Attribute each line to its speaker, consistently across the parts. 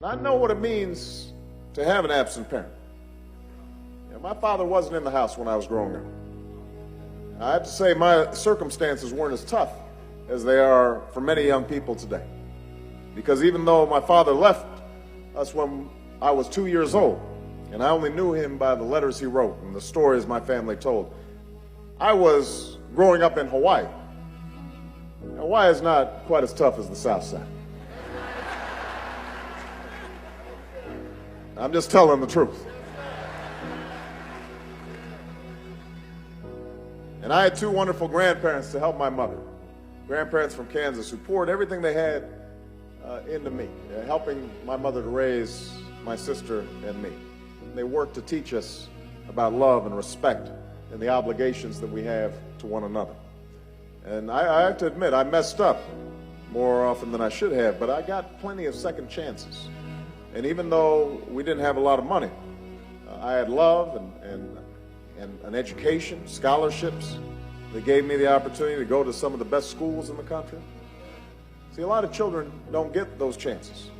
Speaker 1: I know what it means to have an absent parent. My father wasn't in the house when I was growing up. I have to say my circumstances weren't as tough as they are for many young people today. Because even though my father left us when I was 2 years old, and I only knew him by the letters he wrote and the stories my family told, I was growing up in Hawaii. Hawaii is not quite as tough as the South Side. I'm just telling the truth. And I had two wonderful grandparents to help my mother. Grandparents from Kansas who poured everything they had into me, helping my mother to raise my sister and me. They worked to teach us about love and respect and the obligations that we have to one another. And I have to admit, I messed up more often than I should have, but I got plenty of second chances. And even though we didn't have a lot of money, I had love and an education, scholarships that gave me the opportunity to go to some of the best schools in the country. See, a lot of children don't get those chances.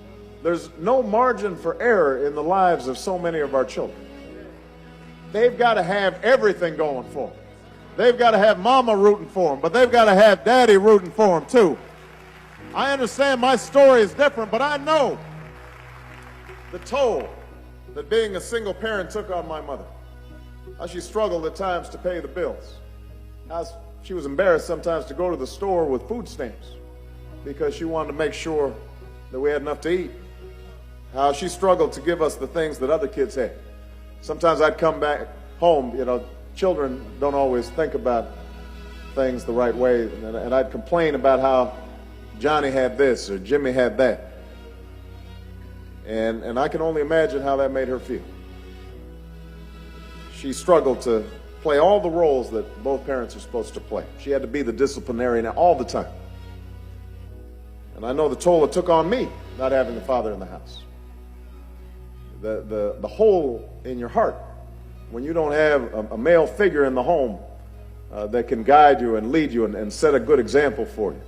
Speaker 1: There's no margin for error in the lives of so many of our children. They've got to have everything going for them. They've got to have mama rooting for them, but they've got to have daddy rooting for them too. I understand my story is different, but I know the toll that being a single parent took on my mother. How she struggled at times to pay the bills. How she was embarrassed sometimes to go to the store with food stamps because she wanted to make sure that we had enough to eat. How she struggled to give us the things that other kids had. Sometimes I'd come back home, children don't always think about things the right way, and I'd complain about how Johnny had this or Jimmy had that. And I can only imagine how that made her feel. She struggled to play all the roles that both parents are supposed to play. She had to be the disciplinarian all the time. And I know the toll it took on me not having a father in the house. The hole in your heart when you don't have a male figure in the home that can guide you and lead you and set a good example for you.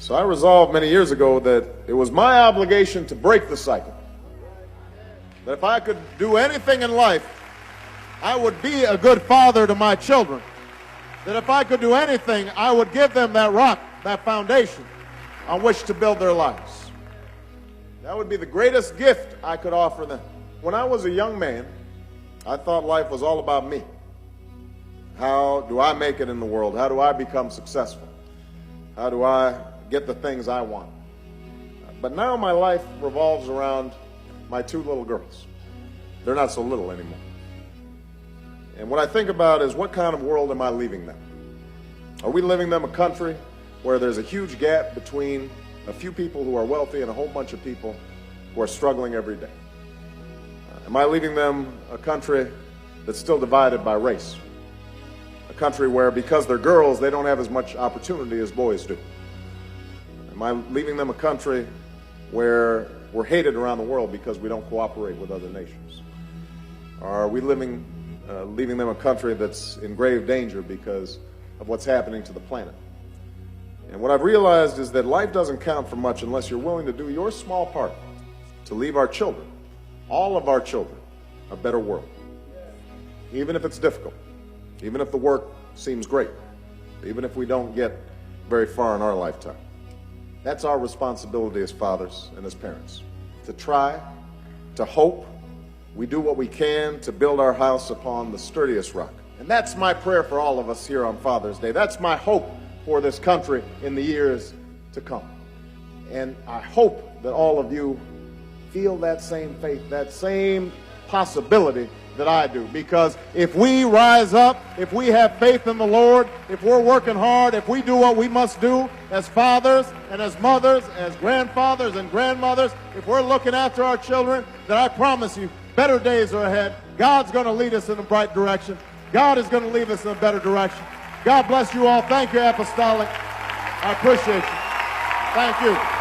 Speaker 1: So I resolved many years ago that it was my obligation to break the cycle. That if I could do anything in life, I would be a good father to my children. That if I could do anything, I would give them that rock, that foundation on which to build their lives. That would be the greatest gift I could offer them. When I was a young man, I thought life was all about me. How do I make it in the world? How do I become successful? How do I get the things I want? But now my life revolves around my two little girls. They're not so little anymore. And what I think about is, what kind of world am I leaving them? Are we leaving them a country where there's a huge gap between a few people who are wealthy and a whole bunch of people who are struggling every day? Am I leaving them a country that's still divided by race? A country where, because they're girls, they don't have as much opportunity as boys do? Am I leaving them a country where we're hated around the world because we don't cooperate with other nations? Or are we leaving them a country that's in grave danger because of what's happening to the planet? And what I've realized is that life doesn't count for much unless you're willing to do your small part to leave our children, all of our children, a better world. Even if it's difficult, even if the work seems great, even if we don't get very far in our lifetime. That's our responsibility as fathers and as parents, to try, to hope. We do what we can to build our house upon the sturdiest rock. And that's my prayer for all of us here on Father's Day. That's my hope for this country in the years to come. And I hope that all of you feel that same faith, that same possibility that I do. Because if we rise up, if we have faith in the Lord, if we're working hard, if we do what we must do as fathers and as mothers, as grandfathers and grandmothers, if we're looking after our children, then I promise you, better days are ahead. God's going to lead us in a bright direction. God is going to lead us in a better direction. God bless you all. Thank you, Apostolic. I appreciate you. Thank you.